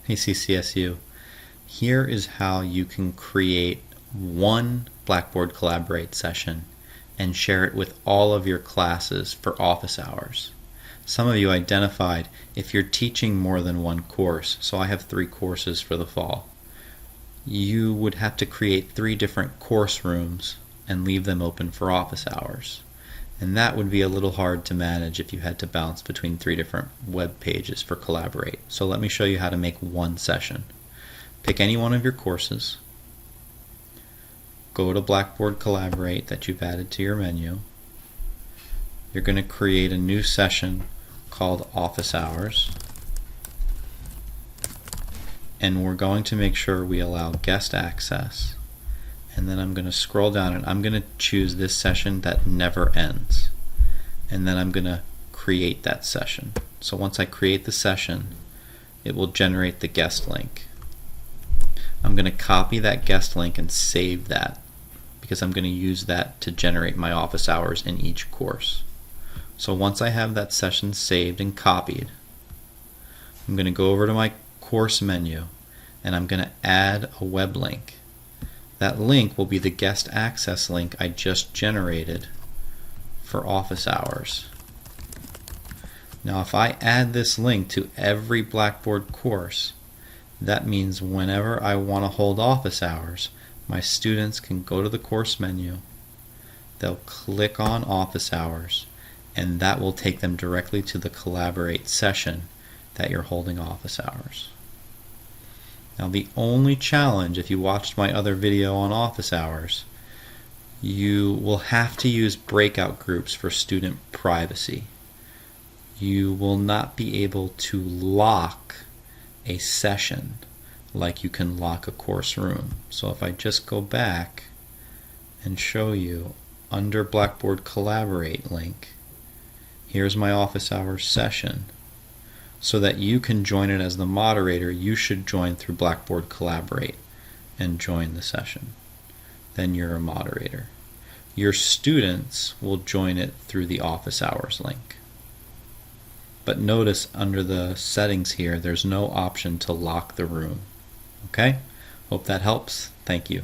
Hey CCSU, here is how you can create one Blackboard Collaborate session and share it with all of your classes for office hours. Some of you identified if you're teaching more than one course, so I have 3 courses for the fall. You would have to create 3 different course rooms and leave them open for office hours. And that would be a little hard to manage if you had to bounce between 3 different web pages for Collaborate. So let me show you how to make one session. Pick any one of your courses, go to Blackboard Collaborate that you've added to your menu. You're going to create a new session called Office Hours, and we're going to make sure we allow guest access. And then I'm going to scroll down and I'm going to choose this session that never ends. And then I'm going to create that session. So once I create the session, it will generate the guest link. I'm going to copy that guest link and save that because I'm going to use that to generate my office hours in each course. So once I have that session saved and copied, I'm going to go over to my course menu and I'm going to add a web link. That link will be the guest access link I just generated for office hours. Now if I add this link to every Blackboard course, that means whenever I want to hold office hours, my students can go to the course menu, they'll click on office hours, and that will take them directly to the Collaborate session that you're holding office hours. Now the only challenge, if you watched my other video on office hours, you will have to use breakout groups for student privacy. You will not be able to lock a session like you can lock a course room. So if I just go back and show you under Blackboard Collaborate link, here's my office hours session. So that you can join it as the moderator, you should join through Blackboard Collaborate and join the session. Then you're a moderator. Your students will join it through the office hours link. But notice under the settings here, there's no option to lock the room. Okay? Hope that helps. Thank you.